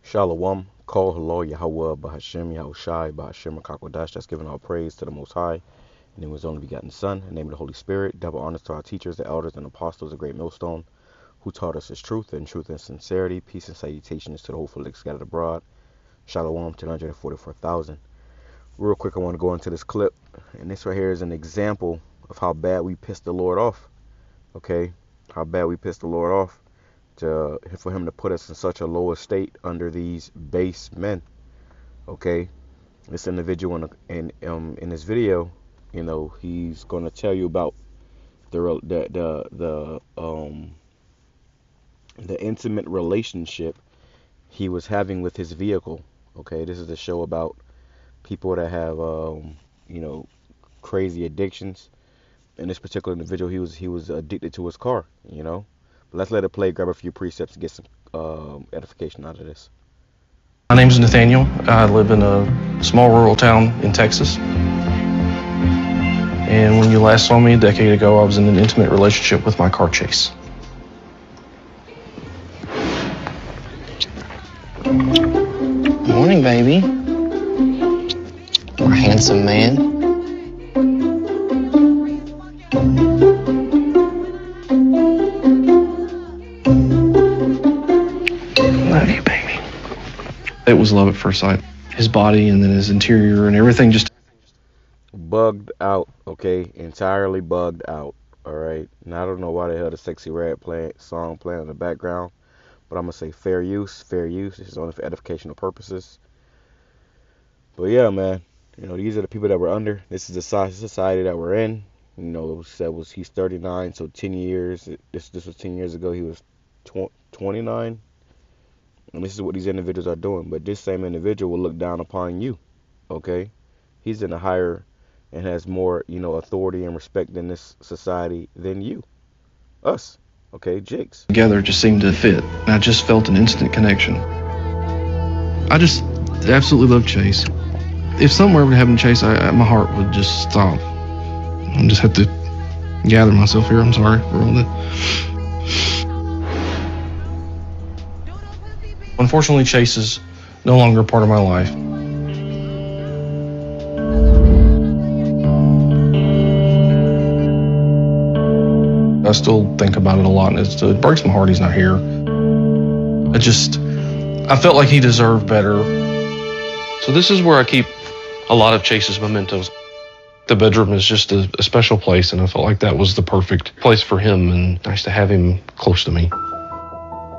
Shalom, call hello, YAHAWAH, BAHASHAM, YAHUSHAI, BAHASHAM, QADASH. That's giving all praise to the Most High, and in His only begotten Son, in the name of the Holy Spirit. Double honors to our teachers, the elders, and apostles of Great Millstone, who taught us His truth and sincerity. Peace and salutations to the hopeful scattered abroad. Shalom to the 144,000. Real quick, I want to go into this clip, and this right here is an example of how bad we pissed the Lord off. Okay, how bad we pissed the Lord off. For him to put us in such a low estate under these base men. Okay, this individual in this video, he's going to tell you about the intimate relationship he was having with his vehicle. Okay, this is a show about people that have crazy addictions. In this particular individual, he was addicted to his car. But let's let it play, grab a few precepts, and get some edification out of this. My name's Nathaniel. I live in a small rural town in Texas. And when you last saw me a decade ago, I was in an intimate relationship with my car chase. Morning, baby. You're a handsome man. Love you, baby. It was love at first sight. His body and then his interior and everything just bugged out. Okay, entirely bugged out. All right. Now I don't know why the hell the Sexy Red song playing in the background, but I'm gonna say fair use. Fair use. This is only for educational purposes. But yeah, man. These are the people that we're under. This is the society that we're in. He's 39, so 10 years. This was 10 years ago. He was 29. And this is what these individuals are doing. But this same individual will look down upon you. Okay? He's in a higher and has more, authority and respect in this society than you. Us. Okay? Jigs. together just seemed to fit. And I just felt an instant connection. I just absolutely love Chase. If something were ever to happen to Chase, my heart would just stop. I just have to gather myself here. I'm sorry for all that. Unfortunately, Chase is no longer a part of my life. I still think about it a lot, and it breaks my heart he's not here. I felt like he deserved better. So this is where I keep a lot of Chase's mementos. The bedroom is just a special place, and I felt like that was the perfect place for him, and nice to have him close to me.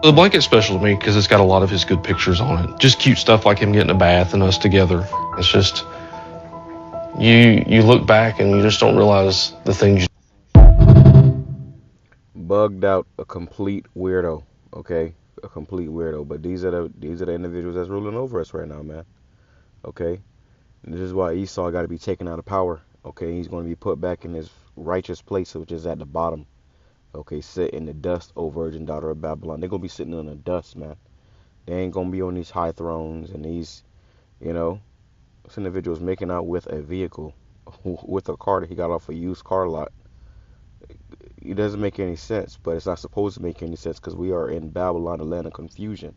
The blanket's special to me because it's got a lot of his good pictures on it. Just cute stuff like him getting a bath and us together. It's just, you look back and you just don't realize the things Bugged out, a complete weirdo. Okay? A complete weirdo. But these are the individuals that's ruling over us right now, man. Okay? And this is why Esau got to be taken out of power. Okay? He's going to be put back in his righteous place, which is at the bottom. Okay, sit in the dust, O virgin daughter of Babylon. They're going to be sitting in the dust, man. They ain't going to be on these high thrones and these, this individual's making out with a vehicle, with a car that he got off a used car lot. It doesn't make any sense, but it's not supposed to make any sense because we are in Babylon, the land of confusion.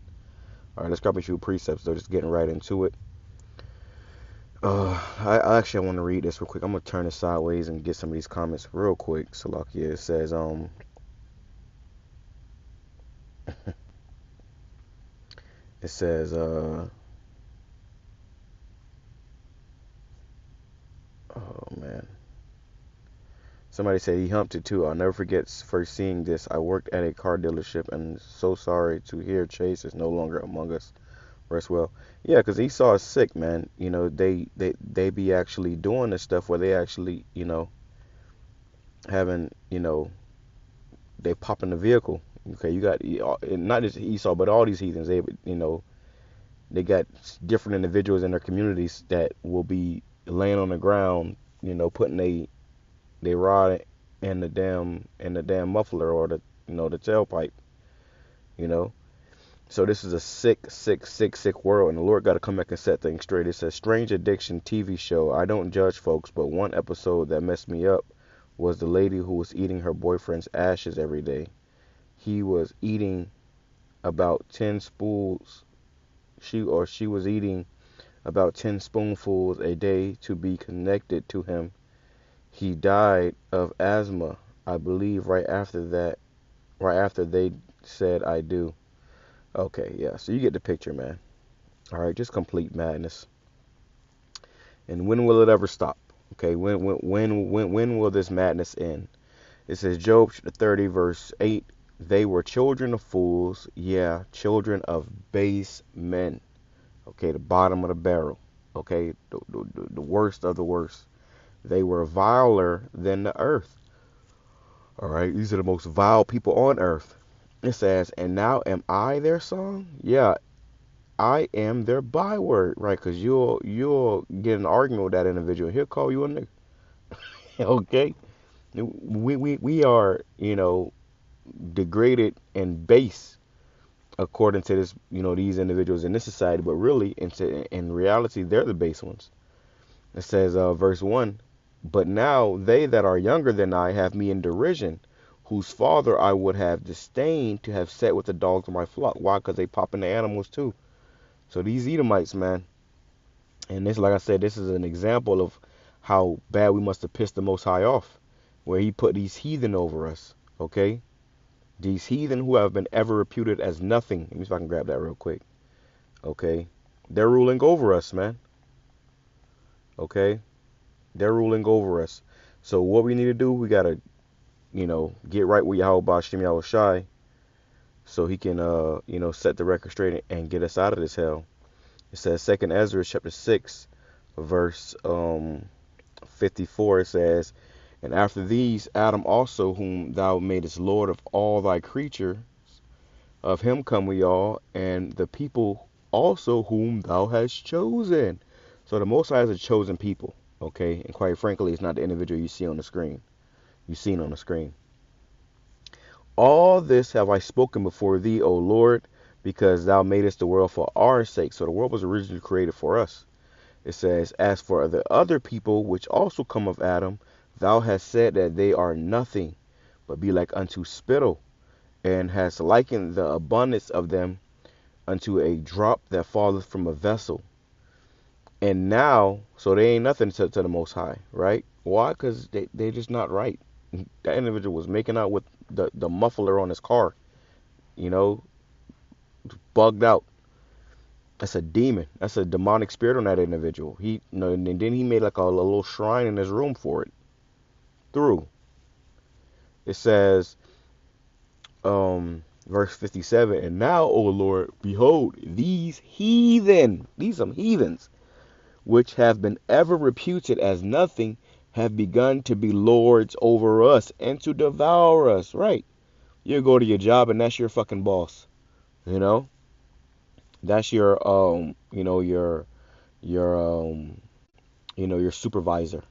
All right, let's grab a few precepts. They're just getting right into it. I want to read this real quick. I'm going to turn it sideways and get some of these comments real quick. Salakia, it says, it says, oh man. Somebody said he humped it too. I'll never forget first seeing this. I worked at a car dealership and so sorry to hear Chase is no longer among us. Rest well. Yeah, because Esau is sick, man. They be actually doing this stuff where they actually, having, they pop in the vehicle. Okay, you got not just Esau, but all these heathens. They got different individuals in their communities that will be laying on the ground, putting they rod in the damn muffler or the the tailpipe. So this is a sick world, and the Lord got to come back and set things straight. It says, strange addiction TV show. I don't judge folks, but one episode that messed me up was the lady who was eating her boyfriend's ashes every day. He was eating about 10 she was eating about 10 spoonfuls a day to be connected to him. He died of asthma, I believe, right after they said I do. Okay, yeah, so you get the picture, man. All right, just complete madness. And when will it ever stop? Okay, when will this madness end? It says Job 30 verse 8, they were children of fools, yeah, children of base men. Okay, the bottom of the barrel. Okay, the worst of the worst. They were viler than the earth. All right, these are the most vile people on earth. It says, and now am I their song? Yeah, I am their byword, right? Because you'll get an argument with that individual. He'll call you a nigga. Okay, we are degraded and base according to this these individuals in this society, but really in reality they're the base ones. It says verse 1, but now they that are younger than I have me in derision, whose father I would have disdained to have set with the dogs of my flock. Why? Because they popping the animals too. So these Edomites, man, and this, like I said, this is an example of how bad we must have pissed the Most High off, where he put these heathen over us. Okay, these heathen who have been ever reputed as nothing. Let me see if I can grab that real quick. Okay, they're ruling over us, man. Okay, they're ruling over us. So what we need to do, we gotta, get right with YAHAWASHI, so he can, set the record straight and get us out of this hell. It says 2nd Ezra chapter 6, verse 54. It says, and after these, Adam also, whom thou madest Lord of all thy creatures, of him come we all, and the people also whom thou hast chosen. So the Most High is a chosen people, okay? And quite frankly, it's not the individual you see on the screen. You've seen on the screen. All this have I spoken before thee, O Lord, because thou madest the world for our sake. So the world was originally created for us. It says, as for the other people which also come of Adam, thou hast said that they are nothing, but be like unto spittle, and hast likened the abundance of them unto a drop that falleth from a vessel. And now, so they ain't nothing to the Most High, right? Why? Because they're just not right. That individual was making out with the muffler on his car, bugged out. That's a demon. That's a demonic spirit on that individual. And then he made like a little shrine in his room for it. It says, verse 57, and now, O Lord, behold, these some heathens, which have been ever reputed as nothing, have begun to be lords over us and to devour us. Right? You go to your job and that's your fucking boss. That's your your supervisor.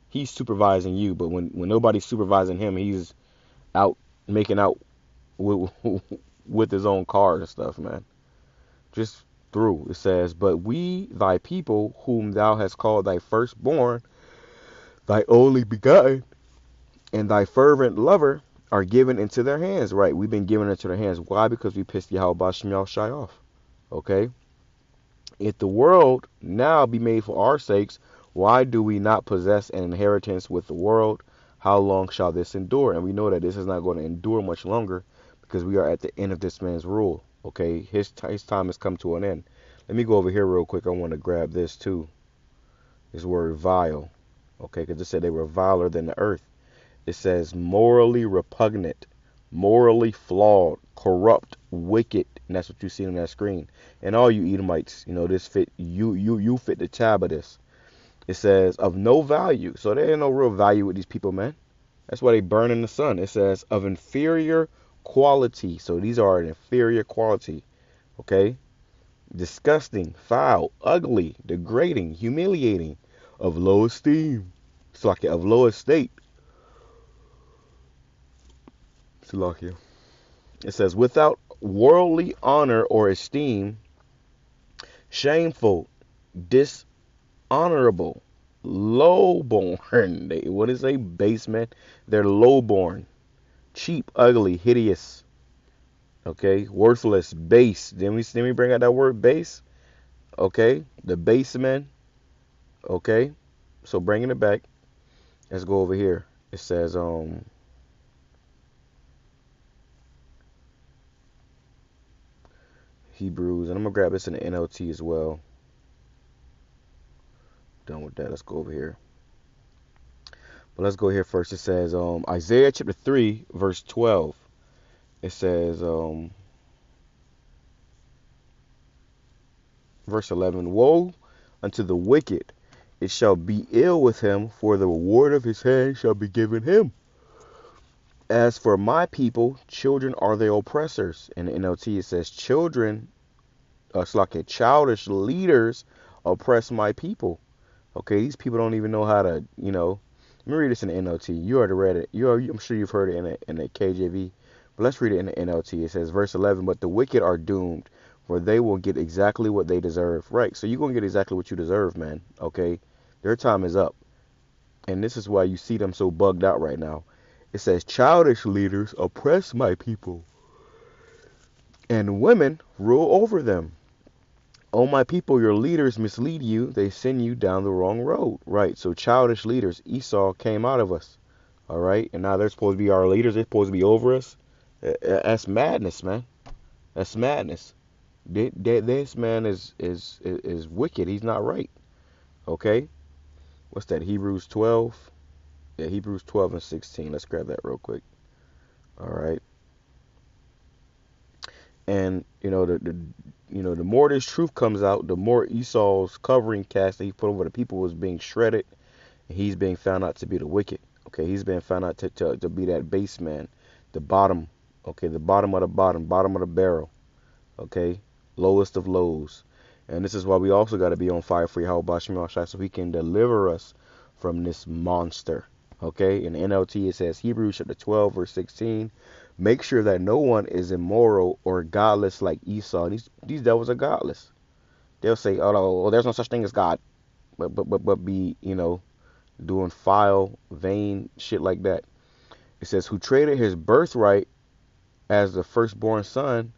He's supervising you, but when nobody's supervising him, he's out making out with, with his own car and stuff, man. Just through. It says, but we, thy people, whom thou hast called thy firstborn, thy only begotten, and thy fervent lover, are given into their hands. Right, we've been given into their hands. Why? Because we pissed YAHAWASHI off. Okay? If the world now be made for our sakes, why do we not possess an inheritance with the world? How long shall this endure? And we know that this is not going to endure much longer, because we are at the end of this man's rule. Okay, his time has come to an end. Let me go over here real quick. I want to grab this too. This word vile. Okay, because it said they were viler than the earth. It says morally repugnant, morally flawed, corrupt, wicked. And that's what you see on that screen. And all you Edomites, this fit you fit the tab of this. It says of no value. So there ain't no real value with these people, man. That's why they burn in the sun. It says of inferior quality. So these are an inferior quality. Okay? Disgusting, foul, ugly, degrading, humiliating, of low esteem. Salakia, of low estate. Salakia. It says without worldly honor or esteem, shameful, dishonorable, lowborn. What is a basement? They're lowborn, cheap, ugly, hideous. Okay, worthless, base. Then we bring out that word base. Okay, the basemen. Okay, so bringing it back, let's go over here. It says Hebrews, and I'm gonna grab this in the NLT as well. Done with that. Let's go over here. But let's go here first. It says Isaiah chapter 3 verse 12. It says verse 11, woe unto the wicked, it shall be ill with him, for the reward of his hand shall be given him. As for my people, children are their oppressors. In the NLT it says children, it's like a childish leaders oppress my people. Okay, these people don't even know how to, let me read this in the NLT. You already read it. I'm sure you've heard it in the KJV. But let's read it in the NLT. It says, verse 11, but the wicked are doomed, for they will get exactly what they deserve. Right, so you're going to get exactly what you deserve, man. Okay, their time is up. And this is why you see them so bugged out right now. It says, childish leaders oppress my people, and women rule over them. Oh, my people, your leaders mislead you. They send you down the wrong road. Right, so childish leaders, Esau came out of us. All right, and now they're supposed to be our leaders. They're supposed to be over us. That's madness, man. That's madness. This man is wicked. He's not right. Okay, what's that? Hebrews 12. Yeah, Hebrews 12 and 16. Let's grab that real quick. All right. And the more this truth comes out, the more Esau's covering cast that he put over the people was being shredded, and he's being found out to be the wicked. Okay, he's being found out to be that base man, the bottom. Okay, the bottom of the bottom, bottom of the barrel. Okay, lowest of lows. And this is why we also got to be on fire for YAHAWAH, so he can deliver us from this monster. Okay, in the NLT it says Hebrews chapter 12 verse 16. Make sure that no one is immoral or godless like Esau. These devils are godless. They'll say, "Oh, there's no such thing as God," but be doing foul, vain shit like that. It says, "Who traded his birthright as the firstborn son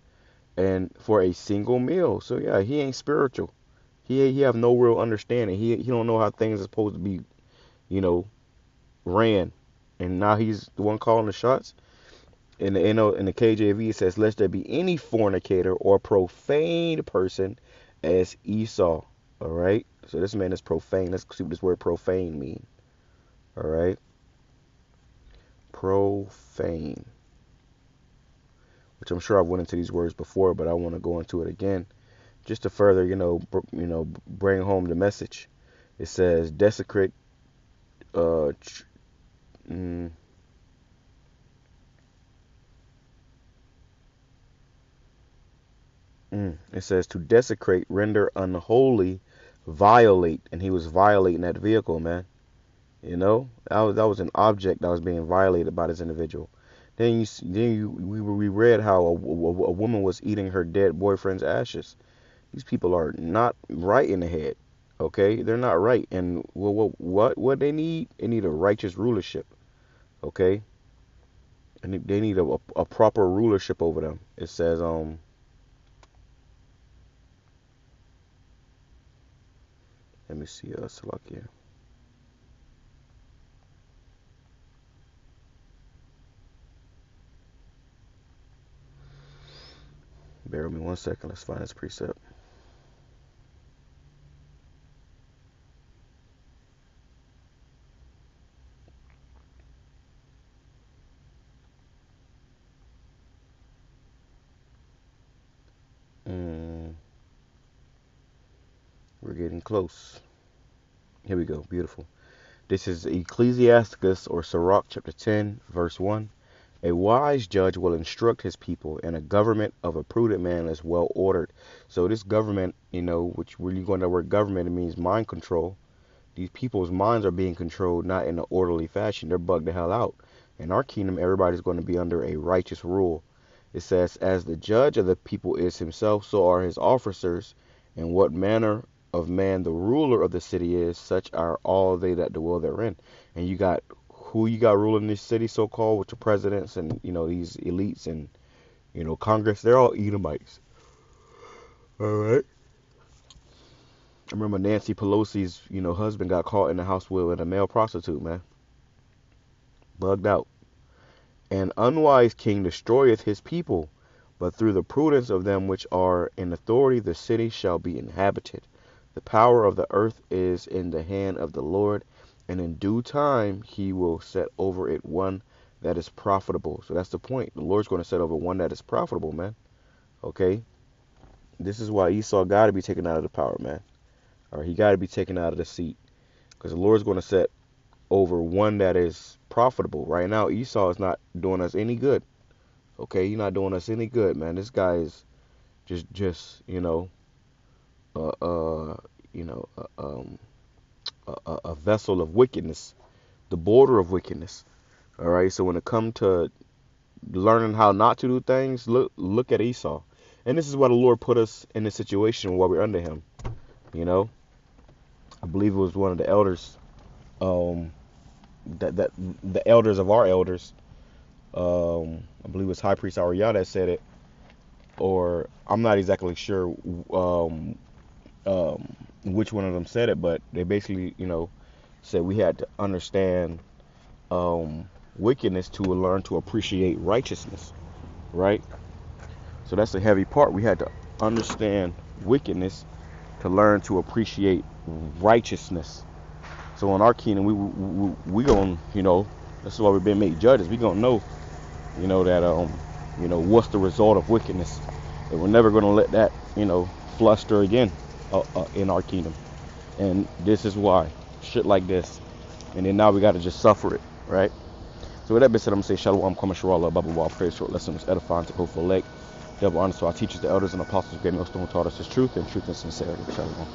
and for a single meal." So yeah, he ain't spiritual. He have no real understanding. He don't know how things are supposed to be, you know, ran. And now he's the one calling the shots. In the KJV it says, "Lest there be any fornicator or profane person as Esau." All right. So this man is profane. Let's see what this word profane mean. All right. Profane. Which I'm sure I've went into these words before, but I want to go into it again, just to further, bring home the message. It says desecrate. Uh, mm, it says to desecrate, render unholy, violate, and he was violating that vehicle, man. That was an object that was being violated by this individual. We read how a woman was eating her dead boyfriend's ashes. These people are not right in the head. Okay, they're not right. And what they need? They need a righteous rulership. Okay, and they need a proper rulership over them. It says let me see Salakia. Bear with me 1 second. Let's find this precept. Mm, we're getting close. Here we go. Beautiful. This is Ecclesiasticus or Sirach chapter 10 verse 1. A wise judge will instruct his people, and a government of a prudent man is well ordered. So this government, which when you go into the word government, it means mind control. These people's minds are being controlled not in an orderly fashion. They're bugged the hell out. In our kingdom, everybody's going to be under a righteous rule. It says, as the judge of the people is himself, so are his officers. And what manner of man the ruler of the city is, such are all they that dwell therein. And you got who you got ruling this city, so-called, with the presidents and, these elites and, Congress. They're all Edomites. All right. I remember Nancy Pelosi's, husband got caught in the house with a male prostitute, man. Bugged out. An unwise king destroyeth his people, but through the prudence of them which are in authority the city shall be inhabited. The power of the earth is in the hand of the Lord, and in due time he will set over it one that is profitable. So that's the point. The Lord's going to set over one that is profitable, man. Okay? This is why Esau got to be taken out of the power, man. All right, he got to be taken out of the seat, because the Lord's going to set over one that is profitable. Right now, Esau is not doing us any good. Okay, he's not doing us any good, man. This guy is just uh, uh, you know, a vessel of wickedness, the border of wickedness. All right, so when it comes to learning how not to do things, look at Esau, and this is why the Lord put us in this situation while we're under Him. I believe it was one of the elders, that the elders of our elders, I believe it was High Priest Ibar Yahawadah that said it, or I'm not exactly sure which one of them said it, but they basically, said we had to understand wickedness to learn to appreciate righteousness, right? So that's a heavy part. We had to understand wickedness to learn to appreciate righteousness. So in our kingdom, we gonna, that's why we've been made judges. We gonna know, that what's the result of wickedness, and we're never gonna let that, fluster again in our kingdom. And this is why shit like this, and then now we got to just suffer it, right? So with that being said, I'm gonna say shalom, kama shalom, Bible wall, praise, short lessons, edifying to go for leg. Double honor to our teachers, the elders, and apostles, great millstone taught us His truth and sincerity. Shalom.